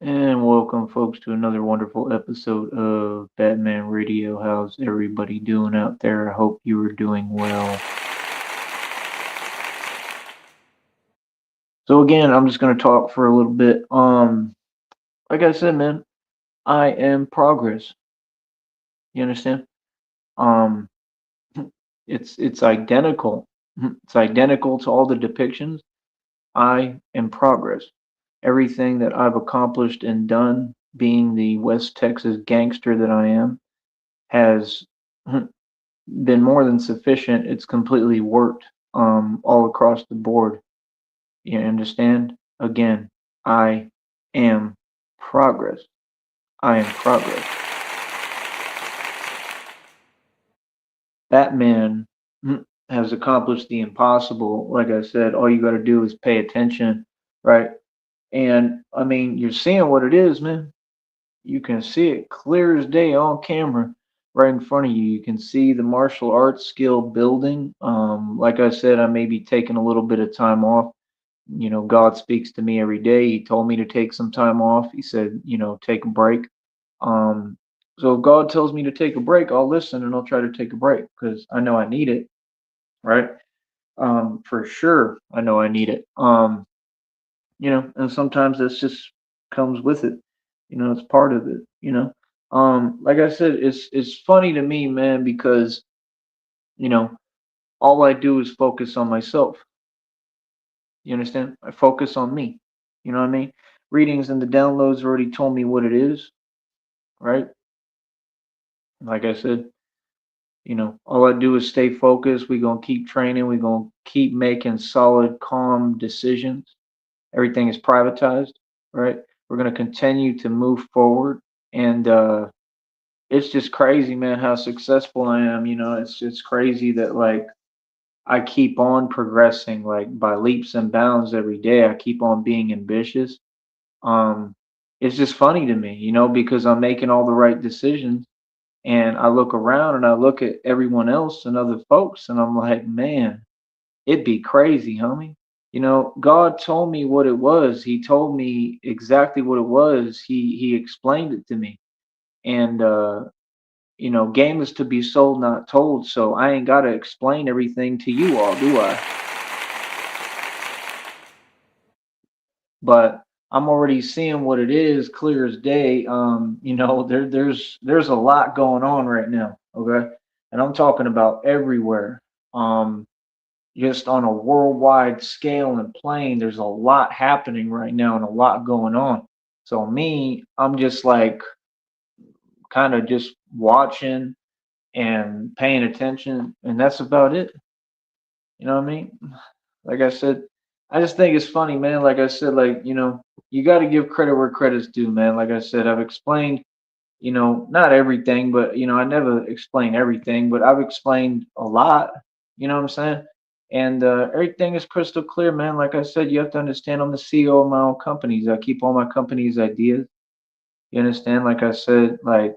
And welcome, folks, to another wonderful episode of Batman Radio. How's everybody doing out there? I hope you are doing well. So again, I'm just gonna talk for a little bit. Like I said, man, I am progress. You understand? Um, it's identical. It's identical to all the depictions. I am progress. Everything that I've accomplished and done, being the West Texas gangster that I am, has been more than sufficient. It's completely worked all across the board. You understand? Again, I am progress. I am progress. Batman has accomplished the impossible. Like I said, all you got to do is pay attention, right? And I mean, you're seeing what it is, man. You can see it clear as day on camera right in front of you. You can see the martial arts skill building. Like I said, I may be taking a little bit of time off. God speaks to me every day. He told me to take some time off. He said, take a break. Um, so if God tells me to take a break, I'll listen and I'll try to take a break because I know I need it, right? For sure, I know I need it. And sometimes this just comes with it. It's part of it. Like I said, it's funny to me, man, because you know all I do is focus on myself. You understand? I focus on me. You know what I mean? Readings and the downloads already told me what it is, right? Like I said, all I do is stay focused. We're gonna keep training. We're gonna keep making solid, calm decisions. Everything is privatized, right? We're gonna continue to move forward, and it's just crazy, man, how successful I am. It's crazy that like I keep on progressing like by leaps and bounds every day. I keep on being ambitious. Um, it's just funny to me, because I'm making all the right decisions, and I look around and I look at everyone else and other folks, and I'm like, man, it'd be crazy, homie. God told me what it was. He told me exactly what it was. He explained it to me, and game is to be sold, not told. So I ain't gotta explain everything to you all, do I? But I'm already seeing what it is, clear as day. There's a lot going on right now, okay, and I'm talking about everywhere. Um, just on a worldwide scale and plane, there's a lot happening right now and a lot going on. So me, I'm just like kind of just watching and paying attention, and that's about it. You know what I mean? Like I said, I just think it's funny, man. Like I said, like, you got to give credit where credit's due, man. Like I said, I've explained, not everything, but, I never explain everything, but I've explained a lot, you know what I'm saying? And everything is crystal clear, man. Like I said, you have to understand I'm the CEO of my own companies. I keep all my company's ideas. You understand? Like I said, like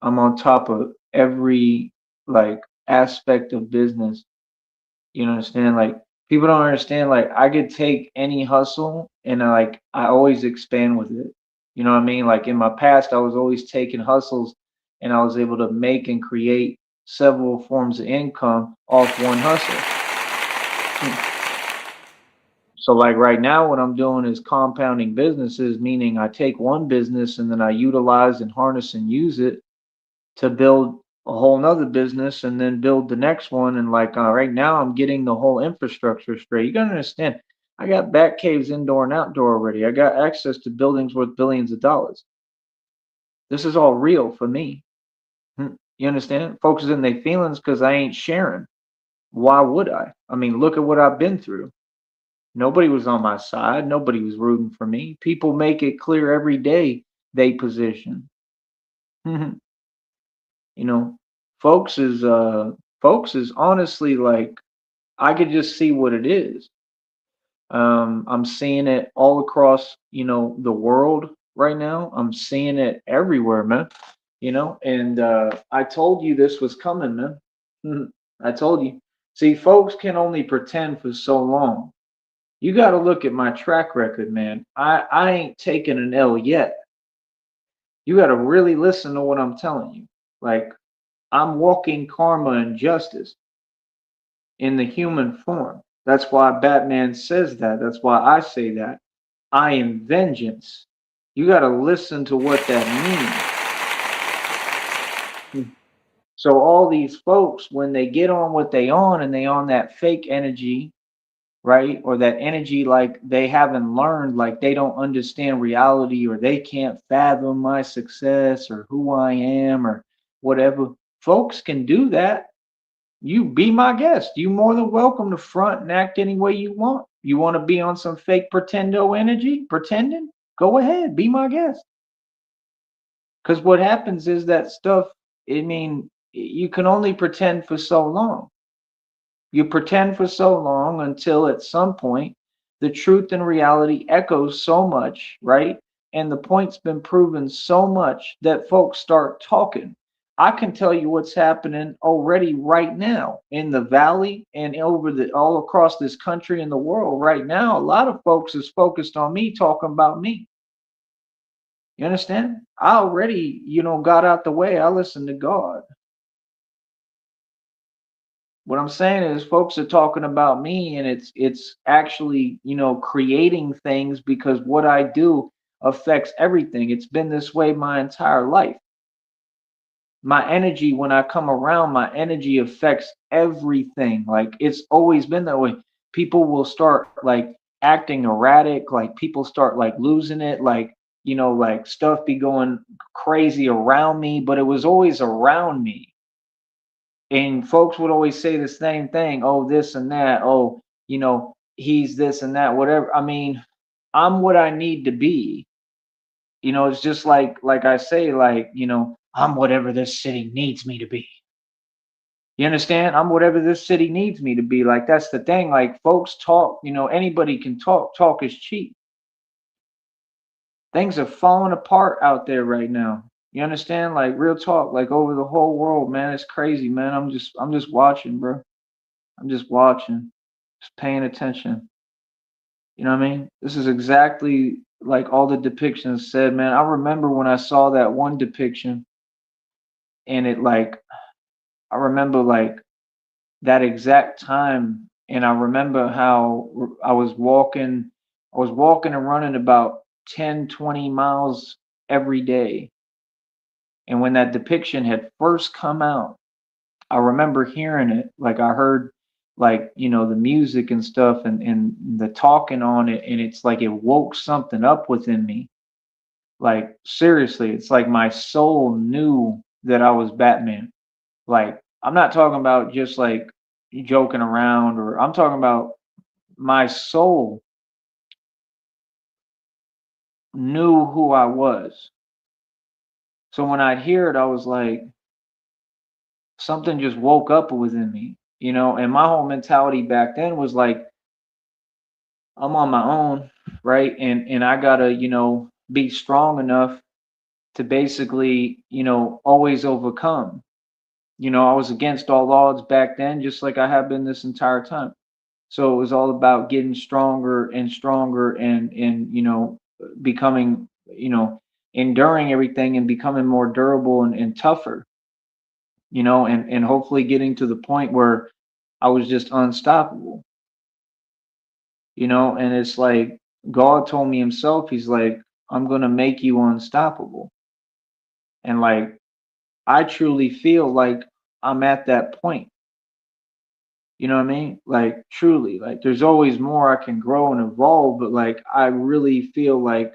I'm on top of every like aspect of business. You understand? Like people don't understand. Like I could take any hustle and I always expand with it. You know what I mean? Like in my past, I was always taking hustles, and I was able to make and create several forms of income off one hustle. So like right now, what I'm doing is compounding businesses, meaning I take one business and then I utilize and harness and use it to build a whole nother business and then build the next one. And like right now, I'm getting the whole infrastructure straight. You gotta understand, I got bat caves indoor and outdoor already. I got access to buildings worth billions of dollars. This is all real for me. You understand? Folks is in their feelings because I ain't sharing. Why would I? I mean, look at what I've been through. Nobody was on my side. Nobody was rooting for me. People make it clear every day they position. you know, folks is honestly like I could just see what it is. I'm seeing it all across, the world right now. I'm seeing it everywhere, man. And I told you this was coming, man. I told you. See, folks can only pretend for so long. You got to look at my track record, man. I ain't taken an L yet. You got to really listen to what I'm telling you. Like, I'm walking karma and justice in the human form. That's why Batman says that. That's why I say that. I am vengeance. You got to listen to what that means. So all these folks, when they get on what they on and they on that fake energy, right? Or that energy like they haven't learned, like they don't understand reality or they can't fathom my success or who I am or whatever. Folks can do that. You be my guest. You more than welcome to front and act any way you want. You want to be on some fake pretendo energy, pretending? Go ahead, be my guest. Because what happens is that stuff, I mean, you can only pretend for so long. You pretend for so long until at some point the truth and reality echoes so much, right? And the point's been proven so much that folks start talking. I can tell you what's happening already right now in the valley and over the all across this country and the world right now. A lot of folks is focused on me talking about me. You understand? I already, got out the way. I listened to God. What I'm saying is folks are talking about me and it's actually, creating things because what I do affects everything. It's been this way my entire life. My energy when I come around, my energy affects everything. Like it's always been that way. People will start like acting erratic, like people start like losing it, like like stuff be going crazy around me, but it was always around me. And folks would always say the same thing, oh, this and that, oh, he's this and that, whatever. I mean, I'm what I need to be. It's just like I say, like, I'm whatever this city needs me to be. You understand? I'm whatever this city needs me to be. Like that's the thing. Like folks talk, anybody can talk. Talk is cheap. Things are falling apart out there right now. You understand? Like real talk, like over the whole world, man. It's crazy, man. I'm just watching, bro. I'm just watching, just paying attention. You know what I mean? This is exactly like all the depictions said, man. I remember when I saw that one depiction and it like I remember like that exact time and I remember how I was walking and running about 10, 20 miles every day. And when that depiction had first come out, I remember hearing it. Like I heard like, the music and stuff and the talking on it and it's like it woke something up within me. Like seriously, it's like my soul knew that I was Batman. Like I'm not talking about just like joking around or I'm talking about my soul knew who I was. So when I'd hear it, I was like, something just woke up within me, and my whole mentality back then was like, I'm on my own, right? And I gotta, be strong enough to basically, always overcome. I was against all odds back then, just like I have been this entire time. So it was all about getting stronger and stronger and becoming, enduring everything and becoming more durable and tougher, and hopefully getting to the point where I was just unstoppable, and it's like God told me himself, he's like, I'm gonna make you unstoppable. And like I truly feel like I'm at that point. You know what I mean? Like truly, like there's always more I can grow and evolve, but like I really feel like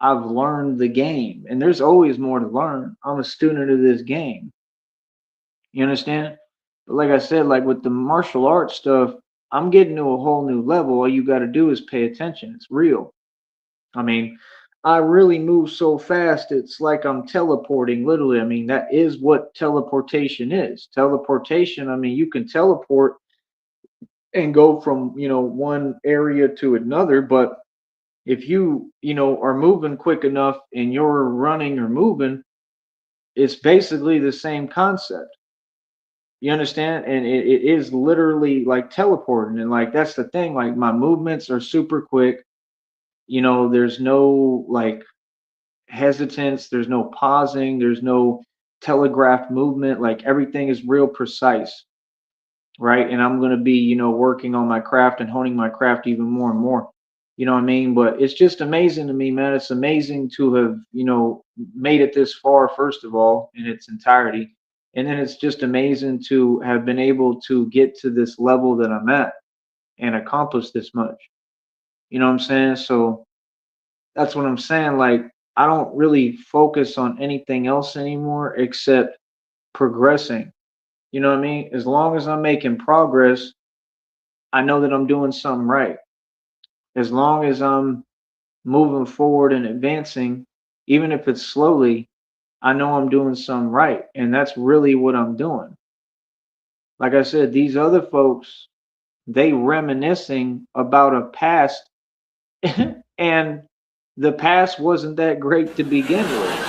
I've learned the game and there's always more to learn. I'm a student of this game. You understand? But like I said, like with the martial arts stuff, I'm getting to a whole new level. All you got to do is pay attention. It's real. I mean, I really move so fast, it's like I'm teleporting literally. I mean, that is what teleportation is. Teleportation, I mean, you can teleport and go from, one area to another, but if you, are moving quick enough and you're running or moving, it's basically the same concept. You understand? And it is literally like teleporting. And like that's the thing. Like my movements are super quick. There's no like hesitance, there's no pausing, there's no telegraphed movement. Like everything is real precise, right? And I'm gonna be, working on my craft and honing my craft even more and more. You know what I mean? But it's just amazing to me, man. It's amazing to have, made it this far, first of all, in its entirety. And then it's just amazing to have been able to get to this level that I'm at and accomplish this much. You know what I'm saying? So that's what I'm saying. Like, I don't really focus on anything else anymore except progressing. You know what I mean? As long as I'm making progress, I know that I'm doing something right. As long as I'm moving forward and advancing, even if it's slowly, I know I'm doing something right. And that's really what I'm doing. Like I said, these other folks, they reminiscing about a past and the past wasn't that great to begin with.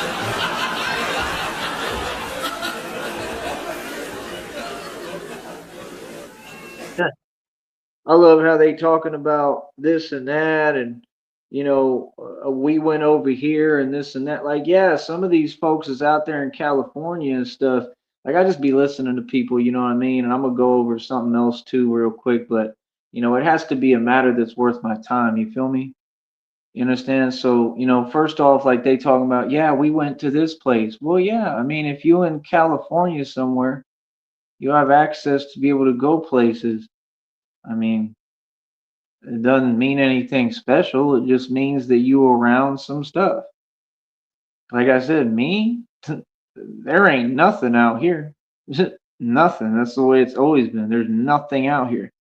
I love how they talking about this and that, and we went over here and this and that. Like, yeah, some of these folks is out there in California and stuff. Like, I just be listening to people, you know what I mean? And I'm gonna go over something else too, real quick. But it has to be a matter that's worth my time. You feel me? You understand? So, first off, like they talking about, yeah, we went to this place. Well, yeah, I mean, if you in California somewhere, you have access to be able to go places. I mean, it doesn't mean anything special. It just means that you around some stuff. Like I said, me, there ain't nothing out here. Nothing. That's the way it's always been. There's nothing out here.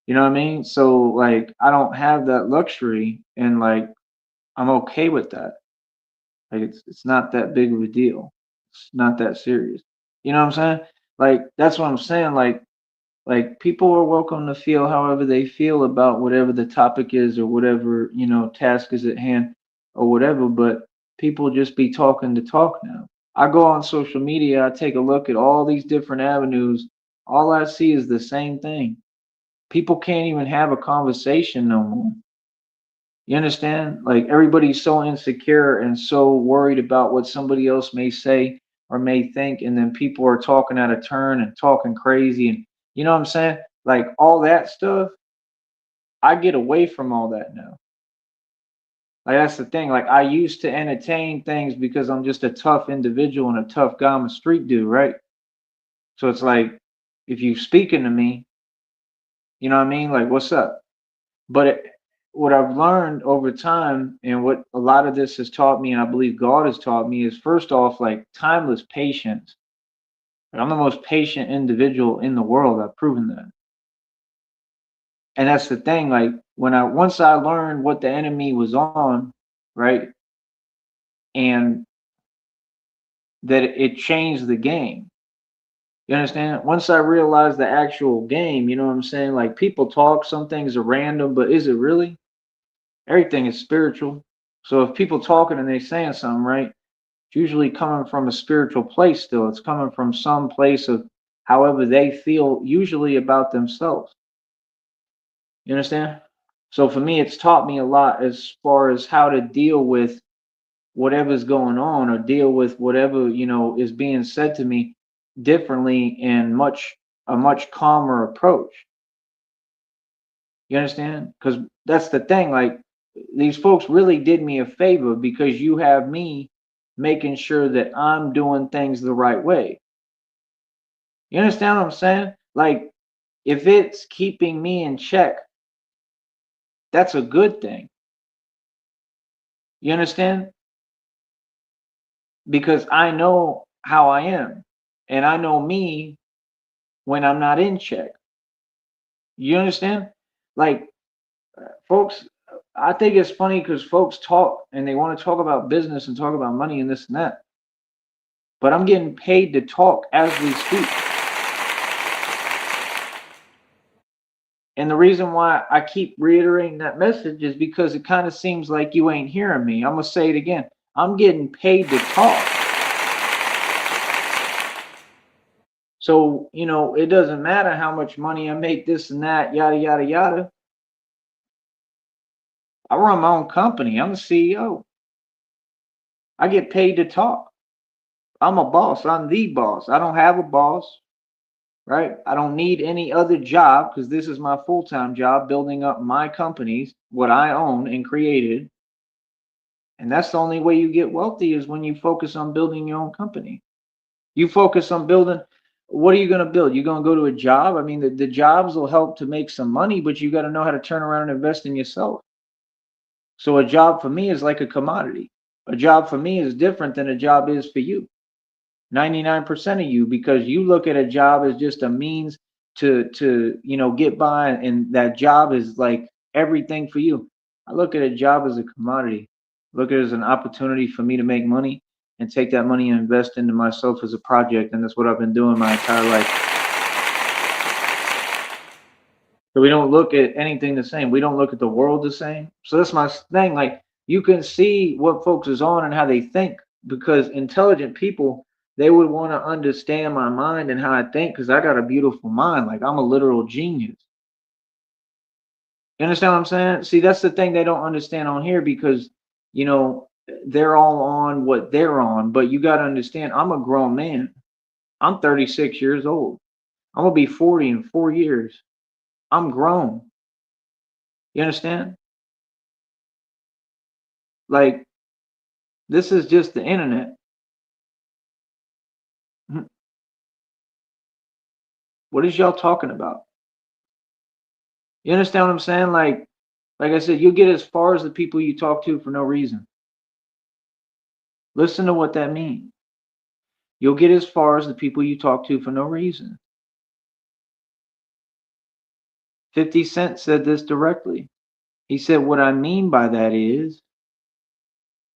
You know what I mean? So like I don't have that luxury and like I'm okay with that. Like it's not that big of a deal. It's not that serious. You know what I'm saying? Like that's what I'm saying. Like people are welcome to feel however they feel about whatever the topic is or whatever task is at hand or whatever, but people just be talking to talk now. I go on social media, I take a look at all these different avenues, all I see is the same thing. People can't even have a conversation no more. You understand? Like everybody's so insecure and so worried about what somebody else may say or may think, and then people are talking out of turn and talking crazy, and you know what I'm saying? Like all that stuff, I get away from all that now. Like that's the thing. Like I used to entertain things because I'm just a tough individual and a tough guy. I'm a street dude, right? So it's like if you speaking to me, you know what I mean? Like what's up? But what I've learned over time and what a lot of this has taught me, and I believe God has taught me, is first off, like timeless patience. Like, I'm the most patient individual in the world. I've proven that. And that's the thing. Like when I once I learned what the enemy was on, right, and that it changed the game. You understand? Once I realized the actual game, you know what I'm saying? Like people talk, some things are random, but is it really? Everything is spiritual. So if people talking and they saying something, right? It's usually coming from a spiritual place still. It's coming from some place of however they feel usually about themselves. You understand? So for me, it's taught me a lot as far as how to deal with whatever's going on or deal with whatever, is being said to me differently and a much calmer approach. You understand? Because that's the thing. Like these folks really did me a favor because you have me making sure that I'm doing things the right way. You understand what I'm saying? Like if it's keeping me in check, that's a good thing. You understand? Because I know how I am and I know me when I'm not in check. You understand? Like folks, I think it's funny because folks talk and they want to talk about business and talk about money and this and that. But I'm getting paid to talk as we speak. And the reason why I keep reiterating that message is because it kind of seems like you ain't hearing me. I'm going to say it again. I'm getting paid to talk. So, it doesn't matter how much money I make, this and that, yada, yada, yada. I run my own company. I'm the CEO. I get paid to talk. I'm a boss. I'm the boss. I don't have a boss, right? I don't need any other job because this is my full time job building up my companies, what I own and created. And that's the only way you get wealthy is when you focus on building your own company. You focus on building. What are you going to build? You're going to go to a job? I mean, the jobs will help to make some money, but you got to know how to turn around and invest in yourself. So a job for me is like a commodity. A job for me is different than a job is for you. 99% of you, because you look at a job as just a means to get by, and that job is like everything for you. I look at a job as a commodity. Look at it as an opportunity for me to make money and take that money and invest into myself as a project, and that's what I've been doing my entire life. So we don't look at anything the same. We don't look at the world the same. So that's my thing. Like, you can see what folks is on and how they think, because intelligent people, they would want to understand my mind and how I think, because I got a beautiful mind. Like, I'm a literal genius. You understand what I'm saying? See, that's the thing they don't understand on here, because you know they're all on what they're on. But you got to understand, I'm a grown man. I'm 36 years old. I'm gonna be 40 in 4 years. I'm grown. You understand? Like, this is just the internet. Mhm. What is y'all talking about? You understand what I'm saying? Like I said, you get as far as the people you talk to for no reason. Listen to what that means. You'll get as far as the people you talk to for no reason. 50 Cent said this directly. He said, what I mean by that is,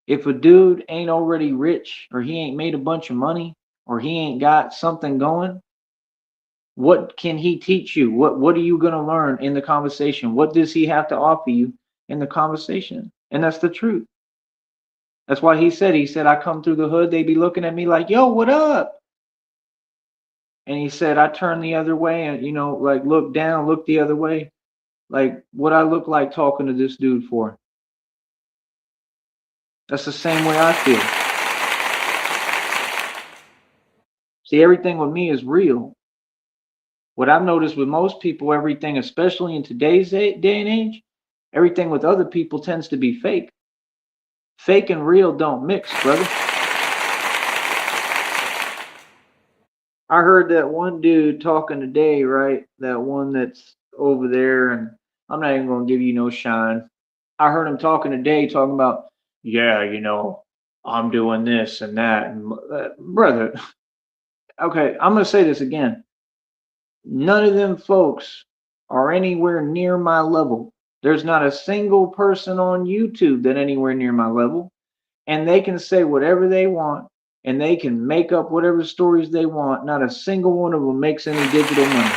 if a dude ain't already rich, or he ain't made a bunch of money, or he ain't got something going, what can he teach you? What are you going to learn in the conversation? What does he have to offer you in the conversation? And that's the truth. That's why he said, I come through the hood, they be looking at me like, yo, what up? And he said, I turn the other way and, like, look down, look the other way. Like, what I look like talking to this dude for? That's the same way I feel. See, everything with me is real. What I've noticed with most people, everything, especially in today's day and age, everything with other people tends to be fake. Fake and real don't mix, brother. I heard that one dude talking today, right? That one that's over there, and I'm not even gonna give you no shine. I heard him talking today, talking about, yeah, I'm doing this and that, and brother. Okay, I'm gonna say this again. None of them folks are anywhere near my level. There's not a single person on YouTube that anywhere near my level, and they can say whatever they want, and they can make up whatever stories they want. Not a single one of them makes any digital money.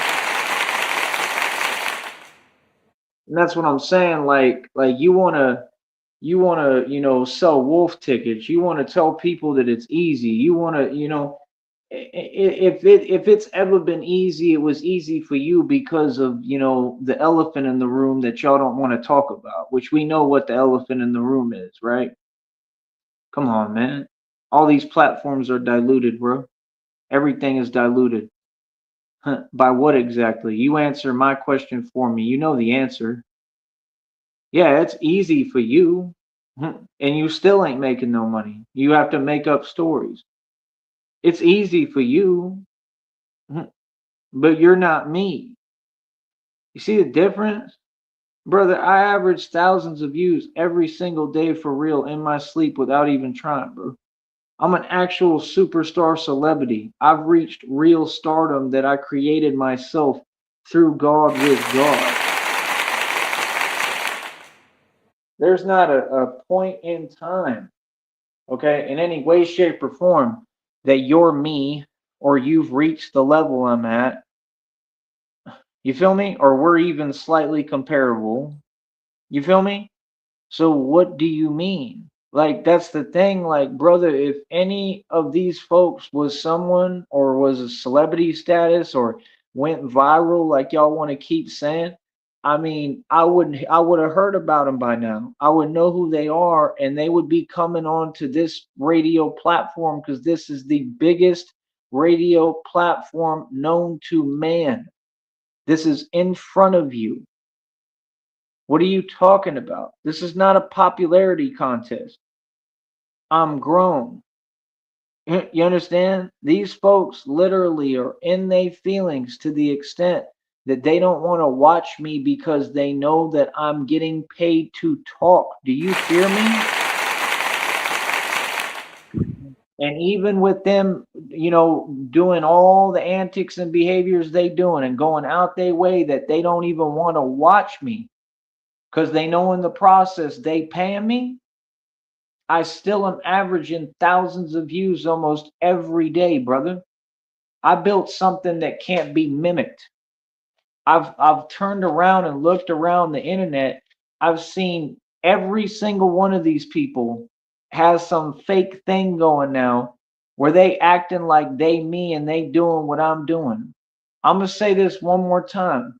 And that's what I'm saying. Like you wanna sell wolf tickets. You wanna tell people that it's easy. You wanna, if it's ever been easy, it was easy for you because of the elephant in the room that y'all don't want to talk about, which we know what the elephant in the room is, right? Come on, man. All these platforms are diluted, bro. Everything is diluted. Huh, by what exactly? You answer my question for me. You know the answer. Yeah, it's easy for you. And you still ain't making no money. You have to make up stories. It's easy for you, but you're not me. You see the difference? Brother, I average thousands of views every single day for real in my sleep without even trying, bro. I'm an actual superstar celebrity. I've reached real stardom that I created myself through God with God. There's not a point in time, okay, in any way, shape, or form that you're me or you've reached the level I'm at. You feel me? Or we're even slightly comparable. You feel me? So what do you mean? Like that's the thing, like brother, if any of these folks was someone or was a celebrity status or went viral like y'all want to keep saying, I mean, I would have heard about them by now. I would know who they are and they would be coming on to this radio platform because this is the biggest radio platform known to man. This is in front of you. What are you talking about? This is not a popularity contest. I'm grown. You understand? These folks literally are in their feelings to the extent that they don't want to watch me because they know that I'm getting paid to talk. Do you hear me? And even with them, doing all the antics and behaviors they doing and going out their way that they don't even want to watch me because they know in the process they paying me, I still am averaging thousands of views almost every day, brother. I built something that can't be mimicked. I've turned around and looked around the internet. I've seen every single one of these people has some fake thing going now where they acting like they me and they doing what I'm doing. I'm gonna say this one more time.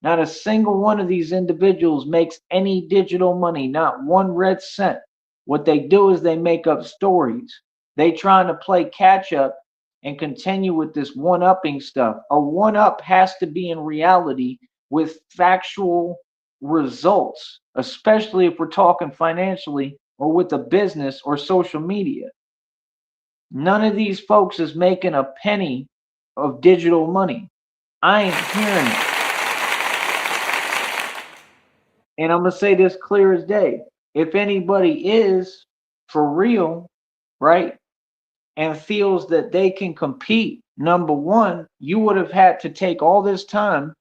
Not a single one of these individuals makes any digital money, not one red cent. What they do is they make up stories. They trying to play catch up and continue with this one upping stuff. A one up has to be in reality with factual results, especially if we're talking financially or with a business or social media. None of these folks is making a penny of digital money. I ain't hearing it. And I'm gonna say this clear as day. If anybody is for real, right, and feels that they can compete, number one, you would have had to take all this time,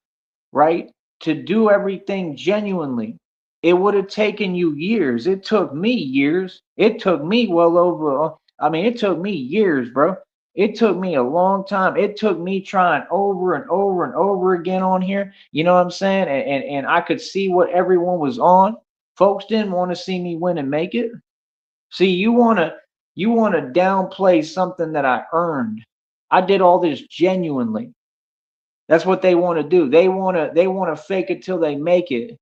right, to do everything genuinely. It would have taken you years. It took me years. It took me well over, I mean, it took me years, bro. It took me a long time. It took me trying over and over and over again on here. You know what I'm saying? And I could see what everyone was on. Folks didn't want to see me win and make it. See, you wanna downplay something that I earned. I did all this genuinely. That's what they want to do. They want to fake it till they make it.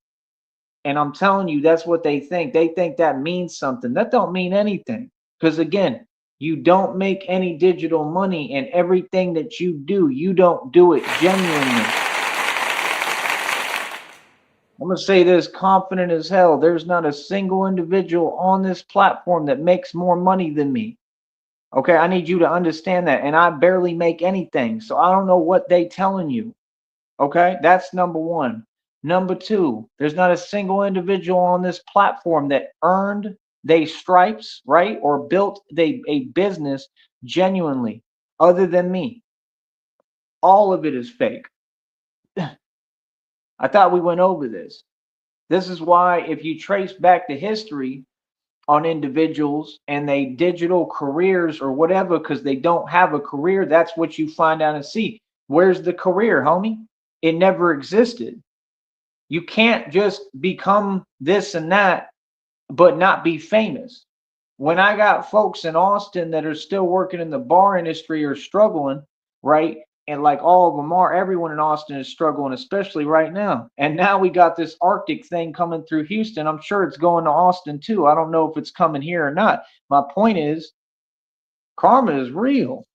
And I'm telling you, that's what they think. They think that means something. That don't mean anything. Because again, you don't make any digital money, and everything that you don't do it genuinely. I'm gonna say this confident as hell. There's not a single individual on this platform that makes more money than me. Okay, I need you to understand that. And I barely make anything. So I don't know what they telling you. Okay, that's number one. Number two, there's not a single individual on this platform that earned they stripes, right? Or built a business genuinely, other than me. All of it is fake. I thought we went over this. This is why, if you trace back the history on individuals and they digital careers or whatever, because they don't have a career, that's what you find out and see. Where's the career, homie? It never existed. You can't just become this and that, but not be famous. When I got folks in Austin that are still working in the bar industry or struggling, right? And like all of them are, everyone in Austin is struggling, especially right now. And now we got this Arctic thing coming through Houston. I'm sure it's going to Austin too. I don't know if it's coming here or not. My point is, karma is real.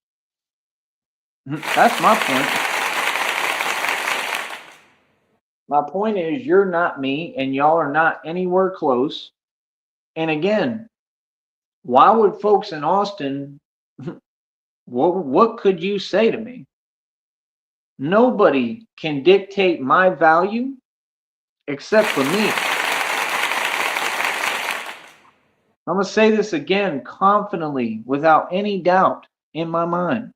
That's my point. My point is, you're not me, and y'all are not anywhere close. And again, why would folks in Austin, what could you say to me? Nobody can dictate my value except for me. I'm going to say this again confidently, without any doubt in my mind.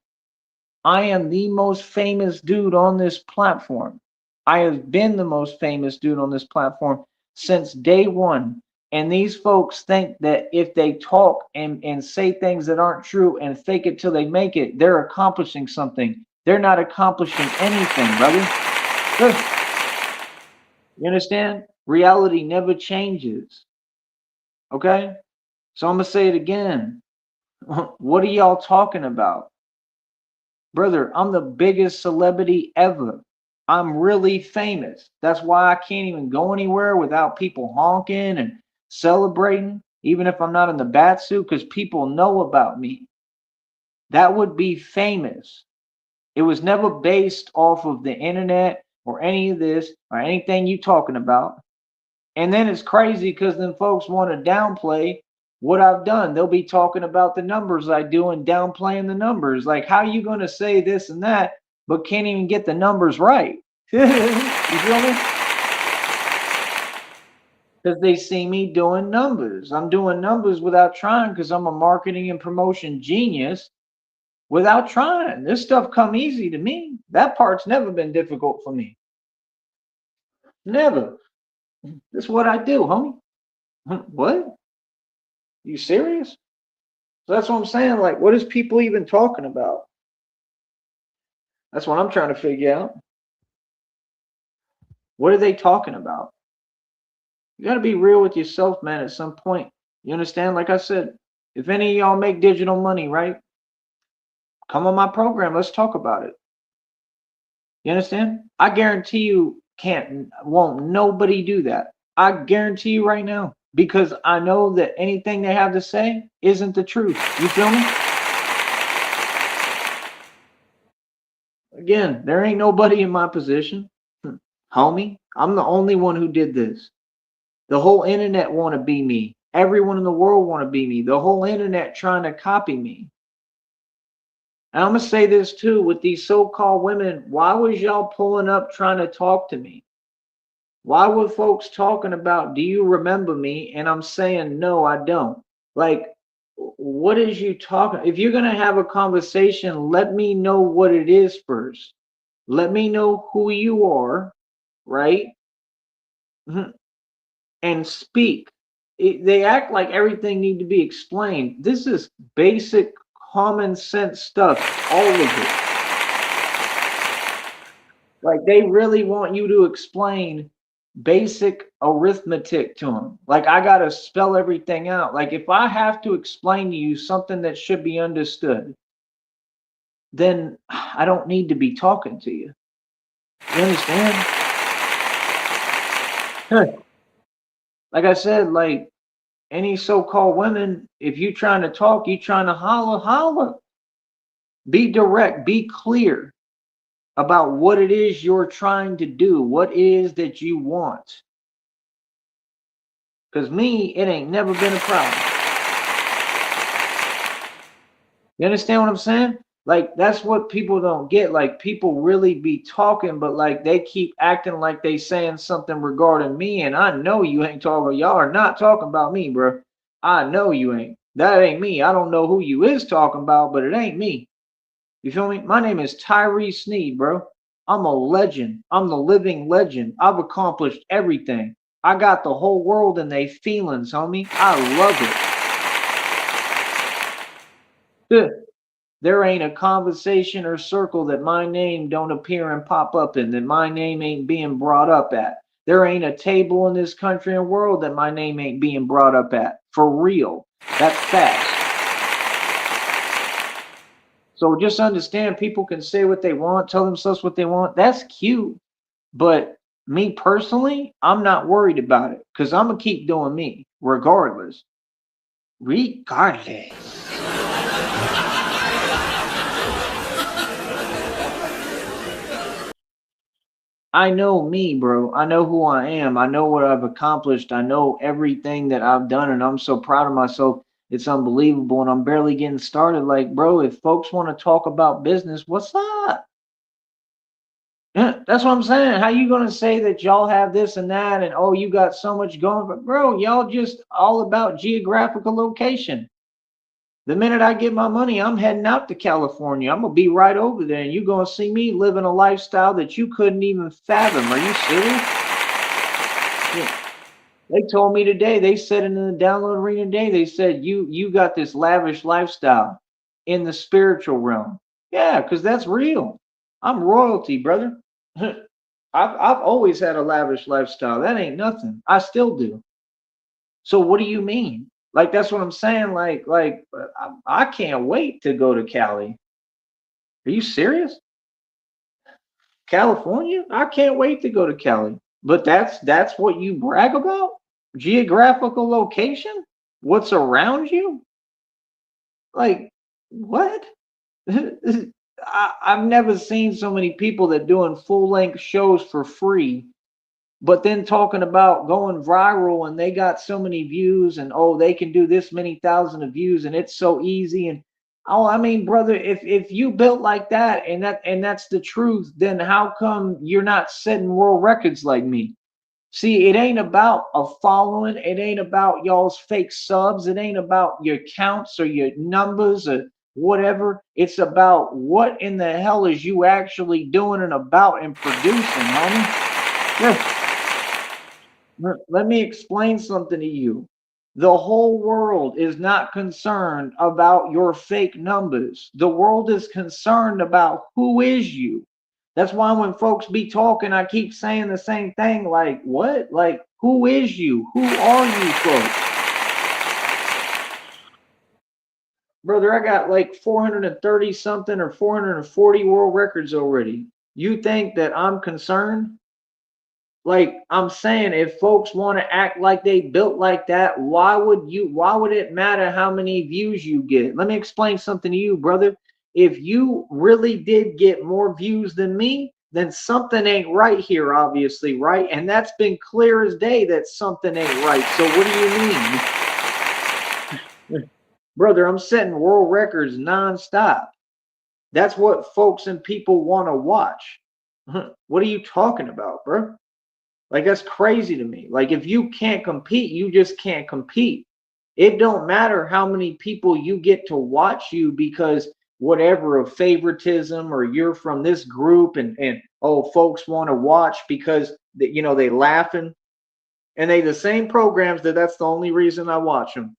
I am the most famous dude on this platform. I have been the most famous dude on this platform since day one. And these folks think that if they talk and say things that aren't true and fake it till they make it, they're accomplishing something. They're not accomplishing anything, brother. Look, you understand? Reality never changes. Okay? So I'm gonna say it again. What are y'all talking about? Brother, I'm the biggest celebrity ever. I'm really famous. That's why I can't even go anywhere without people honking and celebrating, even if I'm not in the bat suit, because people know about me. That would be famous. It was never based off of the internet or any of this or anything you talking about. And then it's crazy because then folks want to downplay what I've done. They'll be talking about the numbers I do and downplaying the numbers. Like, how are you going to say this and that, but can't even get the numbers right? You feel me? Because they see me doing numbers. I'm doing numbers without trying because I'm a marketing and promotion genius without trying. This stuff come easy to me. That part's never been difficult for me. Never. This is what I do, homie. What? You serious? So that's what I'm saying. Like, what is people even talking about? That's what I'm trying to figure out. What are they talking about? You got to be real with yourself, man, at some point. You understand? Like I said, if any of y'all make digital money, right? Come on my program. Let's talk about it. You understand? I guarantee you won't nobody do that. I guarantee you right now because I know that anything they have to say isn't the truth. You feel me? Again, there ain't nobody in my position. Homie, I'm the only one who did this. The whole internet want to be me. Everyone in the world want to be me. The whole internet trying to copy me. And I'm going to say this too with these so-called women. Why was y'all pulling up trying to talk to me? Why were folks talking about, do you remember me? And I'm saying, no, I don't. Like, what is you talking? If you're going to have a conversation, let me know what it is first. Let me know who you are, right? And speak. They act like everything need to be explained. This is basic common sense stuff, all of it. Like they really want you to explain basic arithmetic to them. Like I got to spell everything out. Like if I have to explain to you something that should be understood, then I don't need to be talking to you. You understand? Like I said, like any so-called women, if you trying to talk, you trying to holler, holler. Be direct, be clear about what it is you're trying to do, what it is that you want. Because me, it ain't never been a problem. You understand what I'm saying? Like, that's what people don't get. Like, people really be talking, but like they keep acting like they saying something regarding me. And I know you ain't talking, y'all are not talking about me, bro. I know you ain't. That ain't me. I don't know who you is talking about, but it ain't me. You feel me? My name is Tyree Sneed, bro. I'm a legend. I'm the living legend. I've accomplished everything. I got the whole world in they feelings, homie. I love it. There ain't a conversation or circle that my name don't appear and pop up in, that my name ain't being brought up at. There ain't a table in this country and world that my name ain't being brought up at. For real. That's facts. So just understand people can say what they want, tell themselves what they want. That's cute. But me personally, I'm not worried about it because I'm going to keep doing me regardless. Regardless. I know me, bro. I know who I am. I know what I've accomplished. I know everything that I've done, and I'm so proud of myself. It's unbelievable, and I'm barely getting started. Like, bro, if folks want to talk about business, what's up? Yeah, that's what I'm saying. How you gonna say that y'all have this and that, and oh, you got so much going, but bro, y'all just all about geographical location. The minute I get my money, I'm heading out to California. I'm gonna be right over there, and you're gonna see me living a lifestyle that you couldn't even fathom. Are you serious? Yeah. They told me today, they said in the download arena today, they said you got this lavish lifestyle in the spiritual realm. Yeah, because that's real. I'm royalty, brother. I've always had a lavish lifestyle. That ain't nothing. I still do. So what do you mean? Like that's what I'm saying. I can't wait to go to Cali. Are you serious? California? I can't wait to go to Cali. But that's what you brag about? Geographical location? What's around you? Like what? I've never seen so many people that doing full length shows for free, but then talking about going viral and they got so many views and oh they can do this many thousand of views and it's so easy and oh I mean brother if you built like that and that's the truth then how come you're not setting world records like me? See, it ain't about a following. It ain't about y'all's fake subs. It ain't about your counts or your numbers or whatever. It's about what in the hell is you actually doing and about and producing, homie. Let me explain something to you. The whole world is not concerned about your fake numbers. The world is concerned about who is you. That's why when folks be talking, I keep saying the same thing. Like, what? Like, who is you? Who are you, folks? Brother, I got like 430 something or 440 world records already. You think that I'm concerned? Like I'm saying, if folks want to act like they built like that, why would it matter how many views you get? Let me explain something to you, brother. If you really did get more views than me, then something ain't right here, obviously, right? And that's been clear as day that something ain't right. So what do you mean? Brother, I'm setting world records nonstop. That's what folks and people want to watch. What are you talking about, bro? Like that's crazy to me. Like if you can't compete, you just can't compete. It don't matter how many people you get to watch you because whatever of favoritism or you're from this group and oh folks want to watch because they laughing and they the same programs that's the only reason I watch them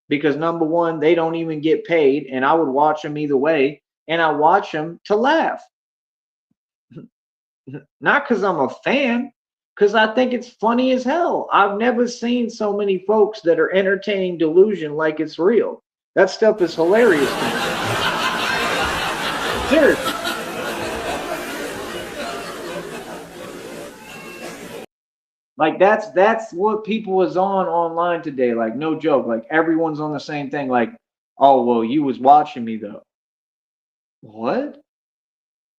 because number one they don't even get paid and I would watch them either way and I watch them to laugh not because I'm a fan, because I think it's funny as hell. I've never seen so many folks that are entertaining delusion like it's real. That stuff is hilarious to me. Seriously. Like that's what people is on online today. Like no joke. Like everyone's on the same thing. Like, oh well, you was watching me though. What?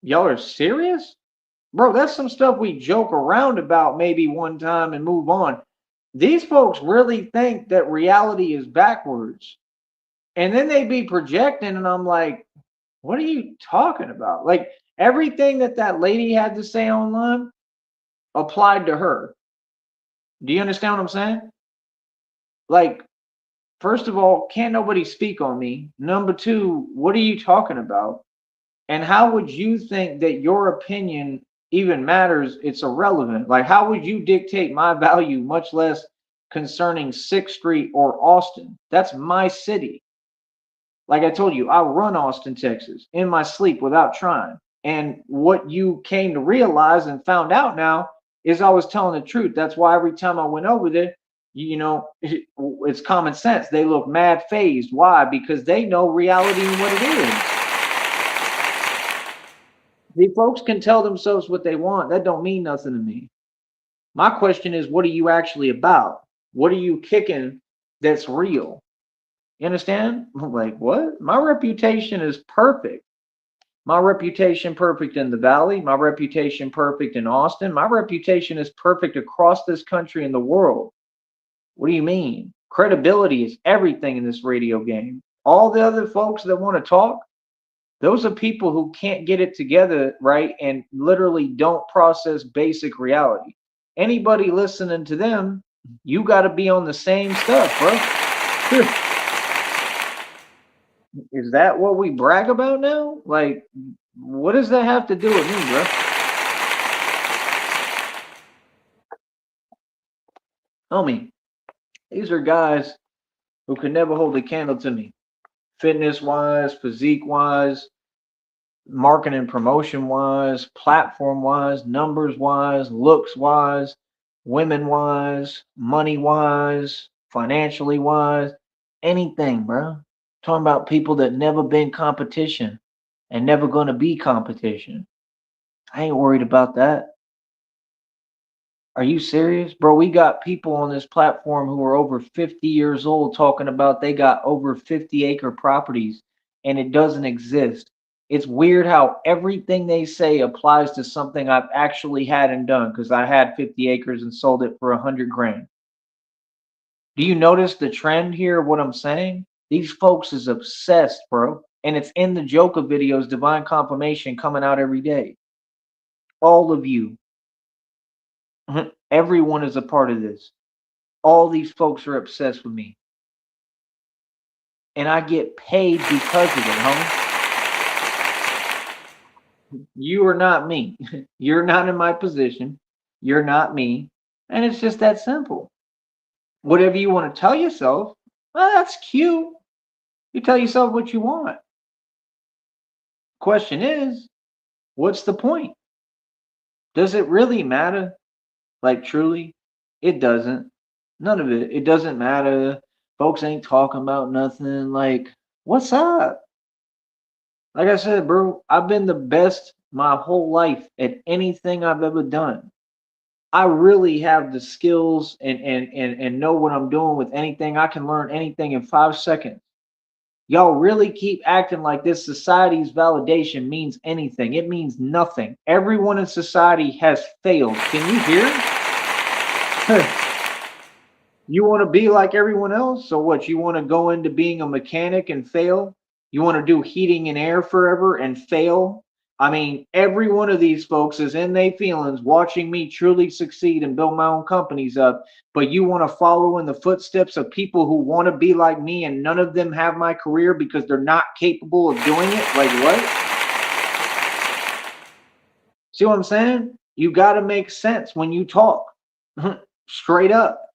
Y'all are serious? Bro, that's some stuff we joke around about maybe one time and move on. These folks really think that reality is backwards. And then they be projecting, and I'm like, what are you talking about? Like, everything that lady had to say online applied to her. Do you understand what I'm saying? Like, first of all, can't nobody speak on me. Number two, what are you talking about? And how would you think that your opinion even matters? It's irrelevant. Like, how would you dictate my value, much less concerning 6th Street or Austin? That's my city. Like I told you, I run Austin, Texas in my sleep without trying. And what you came to realize and found out now is I was telling the truth. That's why every time I went over there, it's common sense. They look mad phased. Why? Because they know reality and what it is. The folks can tell themselves what they want. That don't mean nothing to me. My question is, what are you actually about? What are you kicking that's real? You understand? I'm like, what? My reputation is perfect. My reputation perfect in the Valley. My reputation perfect in Austin. My reputation is perfect across this country and the world. What do you mean? Credibility is everything in this radio game. All the other folks that want to talk, those are people who can't get it together, right? And literally don't process basic reality. Anybody listening to them, you got to be on the same stuff, bro. Is that what we brag about now? Like, what does that have to do with me, bro? Homie, these are guys who could never hold a candle to me. Fitness wise, physique wise, marketing promotion wise, platform wise, numbers wise, looks wise, women wise, money wise, financially wise. anything, bro. Talking about people that never been competition and never gonna be competition. I ain't worried about that. Are you serious? Bro, we got people on this platform who are over 50 years old talking about they got over 50-acre properties and it doesn't exist. It's weird how everything they say applies to something I've actually had and done because I had 50 acres and sold it for 100 grand. Do you notice the trend here? What I'm saying? These folks is obsessed, bro. And it's in the Joker videos, Divine Confirmation coming out every day. All of you, everyone is a part of this. All these folks are obsessed with me. And I get paid because of it, homie. You are not me. You're not in my position. You're not me. And it's just that simple. Whatever you want to tell yourself, well, that's cute. You tell yourself what you want. Question is, what's the point? Does it really matter? Like, truly? It doesn't. None of it. It doesn't matter. Folks ain't talking about nothing. Like, what's up? Like I said, bro, I've been the best my whole life at anything I've ever done. I really have the skills and know what I'm doing with anything. I can learn anything in 5 seconds. Y'all really keep acting like this society's validation means anything. It means nothing. Everyone in society has failed. Can you hear? You want to be like everyone else? So what? You want to go into being a mechanic and fail? You want to do heating and air forever and fail? I mean, every one of these folks is in their feelings watching me truly succeed and build my own companies up. But you want to follow in the footsteps of people who want to be like me and none of them have my career because they're not capable of doing it? Like what? See what I'm saying? You got to make sense when you talk. Straight up.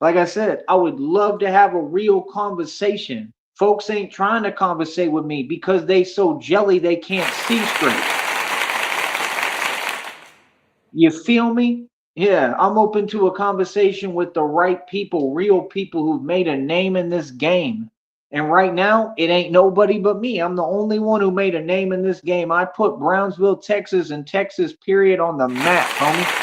Like I said, I would love to have a real conversation. Folks ain't trying to conversate with me because they so jelly they can't see straight. You feel me? Yeah, I'm open to a conversation with the right people, real people who've made a name in this game. And right now, it ain't nobody but me. I'm the only one who made a name in this game. I put Brownsville, Texas, and Texas, period, on the map, homie.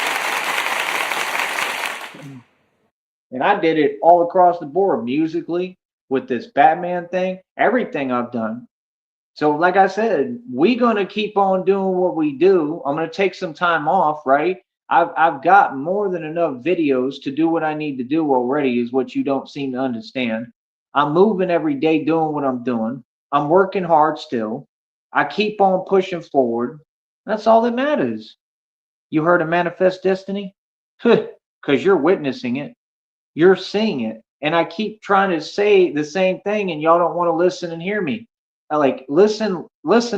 And I did it all across the board musically with this Batman thing, everything I've done. So, like I said, we gonna keep on doing what we do. I'm gonna take some time off, right? I've got more than enough videos to do what I need to do already, is what you don't seem to understand. I'm moving every day doing what I'm doing. I'm working hard still. I keep on pushing forward. That's all that matters. You heard of manifest destiny? Because you're witnessing it. You're seeing it. And I keep trying to say the same thing and y'all don't want to listen and hear me. I like listen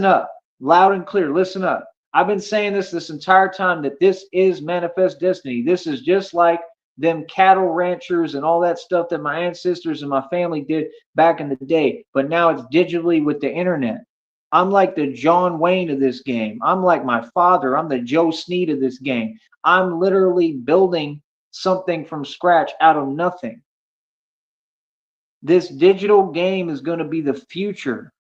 up, loud and clear, listen up. I've been saying this entire time that this is manifest destiny. This is just like them cattle ranchers and all that stuff that my ancestors and my family did back in the day. But now it's digitally with the internet. I'm like the John Wayne of this game. I'm like my father. I'm the Joe Sneed of this game. I'm literally building something from scratch out of nothing. This digital game is going to be the future.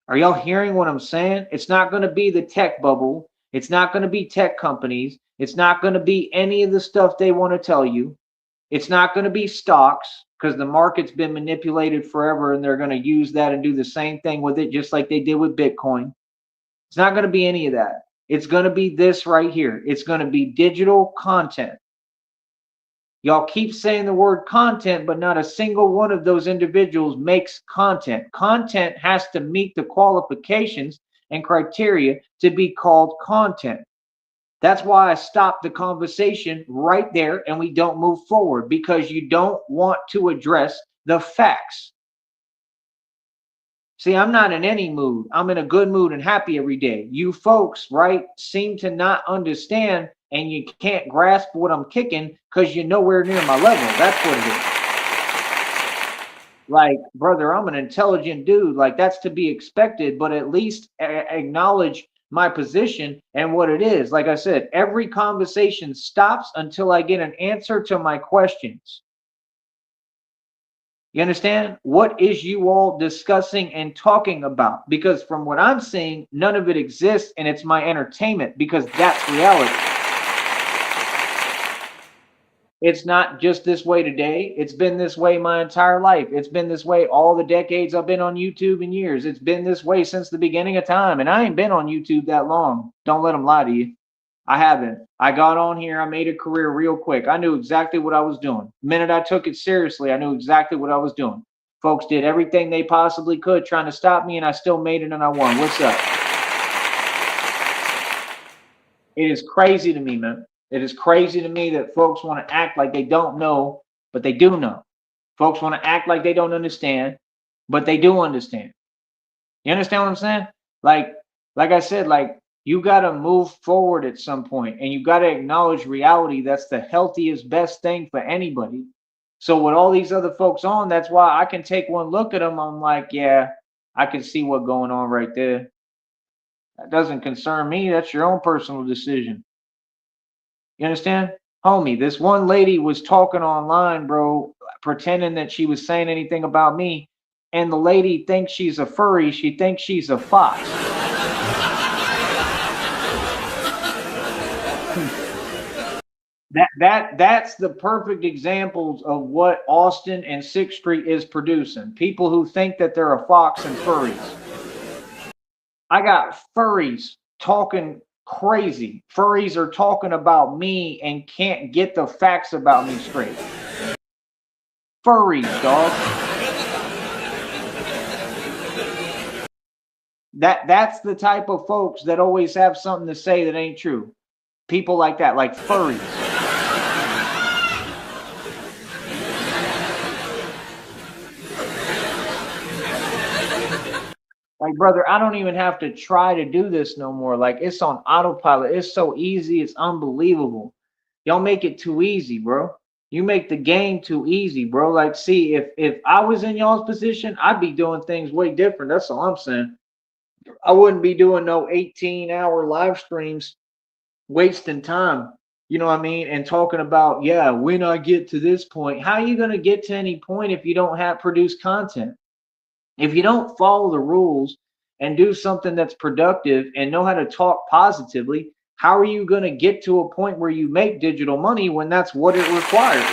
Are y'all hearing what I'm saying? It's not going to be the tech bubble. It's not going to be tech companies. It's not going to be any of the stuff they want to tell you. It's not going to be stocks because the market's been manipulated forever and they're going to use that and do the same thing with it just like they did with Bitcoin. It's not going to be any of that. It's going to be this right here. It's going to be digital content. Y'all keep saying the word content, but not a single one of those individuals makes content. Content has to meet the qualifications and criteria to be called content. That's why I stopped the conversation right there and we don't move forward because you don't want to address the facts. See, I'm not in any mood. I'm in a good mood and happy every day. You folks, right, seem to not understand and you can't grasp what I'm kicking because you're nowhere near my level. That's what it is. Like, brother, I'm an intelligent dude. Like, that's to be expected, but at least acknowledge my position and what it is. Like I said, every conversation stops until I get an answer to my questions. You understand? What is you all discussing and talking about? Because from what I'm seeing, none of it exists and it's my entertainment because that's reality. It's not just this way today. It's been this way my entire life. It's been this way all the decades I've been on YouTube and years. It's been this way since the beginning of time. And I ain't been on YouTube that long. Don't let them lie to you. I haven't. I got on here. I made a career real quick. I knew exactly what I was doing. The minute I took it seriously, I knew exactly what I was doing. Folks did everything they possibly could trying to stop me, and I still made it and I won. What's up? It is crazy to me, man. It is crazy to me that folks want to act like they don't know, but they do know. Folks want to act like they don't understand, but they do understand. You understand what I'm saying? Like I said, like you got to move forward at some point and you got to acknowledge reality. That's the healthiest, best thing for anybody. So with all these other folks on, that's why I can take one look at them. I'm like, yeah, I can see what's going on right there. That doesn't concern me. That's your own personal decision. You understand? Homie, this one lady was talking online, bro, pretending that she was saying anything about me. And the lady thinks she's a furry. She thinks she's a fox. That's the perfect examples of what Austin and 6th Street is producing. People who think that they're a fox and furries. I got furries talking crazy. Furries are talking about me and can't get the facts about me straight. Furries, dog. That's the type of folks that always have something to say that ain't true. People like that, like furries. Like, brother, I don't even have to try to do this no more. Like, it's on autopilot. It's so easy. It's unbelievable. Y'all make it too easy, bro. You make the game too easy, bro. Like, see, if I was in y'all's position, I'd be doing things way different. That's all I'm saying. I wouldn't be doing no 18-hour live streams, wasting time. You know what I mean? And talking about, yeah, when I get to this point, how are you going to get to any point if you don't have produced content? If you don't follow the rules and do something that's productive and know how to talk positively, how are you going to get to a point where you make digital money when that's what it requires?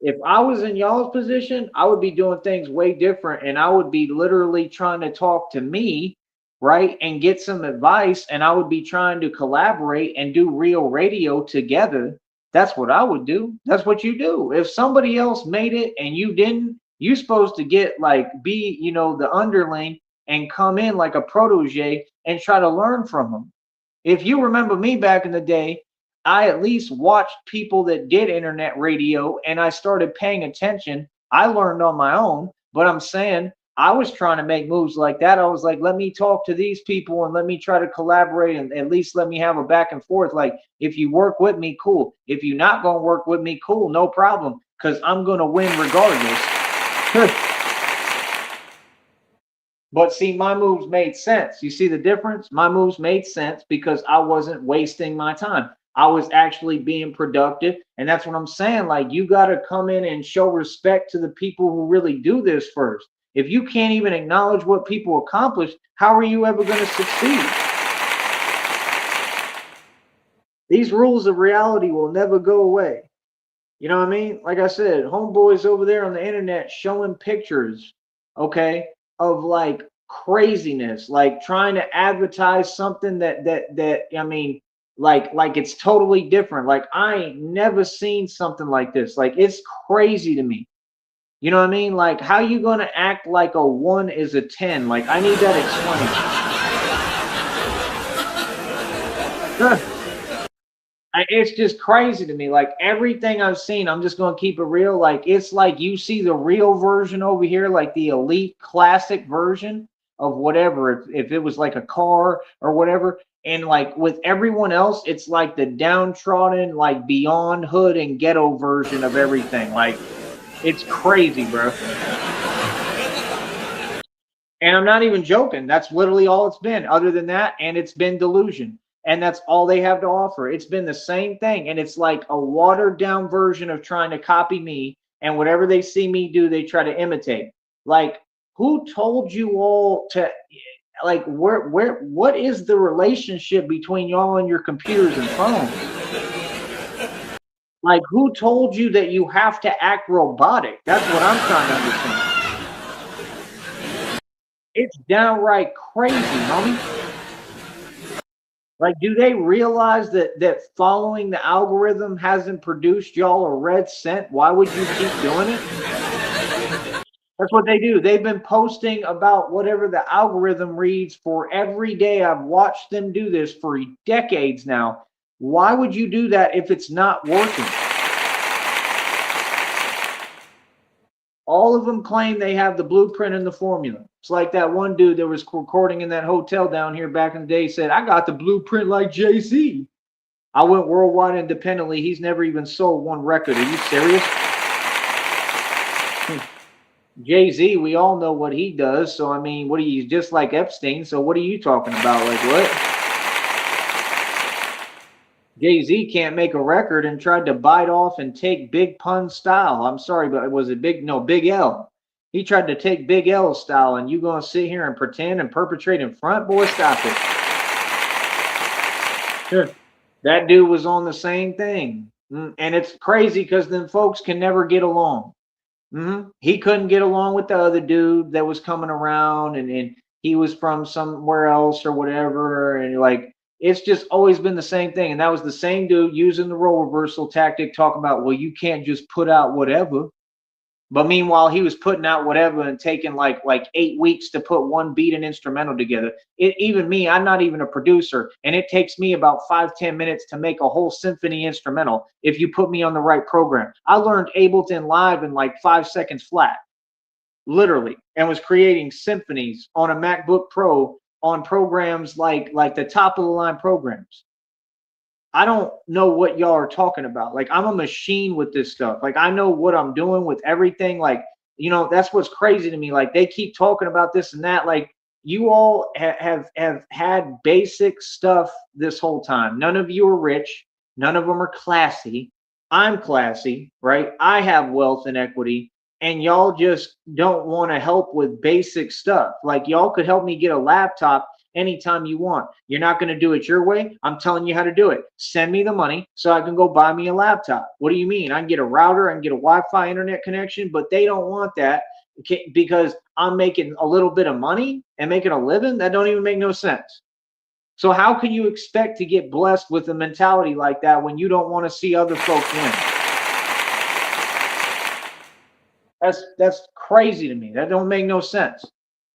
If I was in y'all's position, I would be doing things way different and I would be literally trying to talk to me, right, and get some advice, and I would be trying to collaborate and do real radio together. That's what I would do. That's what you do. If somebody else made it and you didn't, you supposed to get like be, the underling and come in like a protege and try to learn from them. If you remember me back in the day, I at least watched people that did internet radio and I started paying attention. I learned on my own, but I'm saying I was trying to make moves like that. I was like, let me talk to these people and let me try to collaborate and at least let me have a back and forth. Like, if you work with me, cool. If you're not going to work with me, cool, no problem, because I'm going to win regardless. But see, my moves made sense. You see the difference? My moves made sense because I wasn't wasting my time. I was actually being productive. And that's what I'm saying. Like, you got to come in and show respect to the people who really do this first. If you can't even acknowledge what people accomplish, how are you ever going to succeed? These rules of reality will never go away. You know what I mean? Like I said, homeboys over there on the internet showing pictures, okay, of like craziness, like trying to advertise something that I mean, like it's totally different. Like, I ain't never seen something like this. Like, it's crazy to me. You know what I mean? Like, how you gonna act like a 1 is a 10? Like, I need that explained. It's just crazy to me. Like, everything I've seen, I'm just gonna keep it real. Like, it's like you see the real version over here, like the elite classic version of whatever. If it was like a car or whatever, and like with everyone else, it's like the downtrodden, like beyond hood and ghetto version of everything. Like, it's crazy, bro. And I'm not even joking. That's literally all it's been. Other than that, and it's been delusion. and that's all they have to offer. It's been the same thing, and it's like a watered down version of trying to copy me, and whatever they see me do, they try to imitate. Like, who told you all to, like, what is the relationship between y'all and your computers and phones? Like, who told you that you have to act robotic? That's what I'm trying to understand. It's downright crazy, homie. Like, do they realize that following the algorithm hasn't produced y'all a red cent? Why would you keep doing it? That's what they do. They've been posting about whatever the algorithm reads for every day. I've watched them do this for decades now. Why would you do that if it's not working? All of them claim they have the blueprint and the formula. It's like that one dude that was recording in that hotel down here back in the day said, I got the blueprint like Jay-Z. I went worldwide independently. He's never even sold one record. Are you serious? Jay-Z, we all know what he does. So, I mean, what are you, just like Epstein? So what are you talking about? Like, what? Jay-Z can't make a record and tried to bite off and take Big Pun style. I'm sorry, but was it Big? No, Big L. He tried to take Big L style, and you gonna sit here and pretend and perpetrate in front? Boy, stop it. Sure. That dude was on the same thing. And it's crazy because then folks can never get along. He couldn't get along with the other dude that was coming around, and he was from somewhere else or whatever. And like, it's just always been the same thing. And that was the same dude using the role reversal tactic, talking about, well, you can't just put out whatever. But meanwhile, he was putting out whatever and taking like 8 weeks to put one beat and instrumental together. Even me, I'm not even a producer, and it takes me about 5-10 minutes to make a whole symphony instrumental if you put me on the right program. I learned Ableton Live in like 5 seconds flat, literally, and was creating symphonies on a MacBook Pro on programs like the top of the line programs. I don't know what y'all are talking about. Like, I'm a machine with this stuff. Like, I know what I'm doing with everything. Like, that's what's crazy to me. Like, they keep talking about this and that. Like, you all have had basic stuff this whole time. None of you are rich. None of them are classy. I'm classy, right? I have wealth and equity, and y'all just don't want to help with basic stuff. Like, y'all could help me get a laptop anytime you want. You're not going to do it your way. I'm telling you how to do it. Send me the money so I can go buy me a laptop. What do you mean? I can get a router, I can get a Wi-Fi internet connection, but they don't want that because I'm making a little bit of money and making a living. That don't even make no sense. So how can you expect to get blessed with a mentality like that when you don't want to see other folks win? That's crazy to me. That don't make no sense.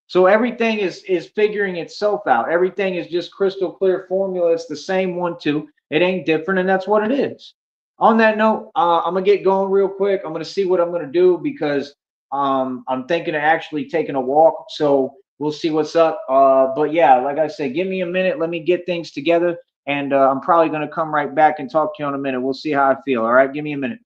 So everything is figuring itself out. Everything is just crystal clear formula. It's the same 1-2. It ain't different, and that's what it is. On that note, I'm gonna get going real quick. I'm gonna see what I'm gonna do because I'm thinking of actually taking a walk. So we'll see what's up. But yeah, like I said, give me a minute. Let me get things together, and I'm probably gonna come right back and talk to you in a minute. We'll see how I feel. All right, give me a minute.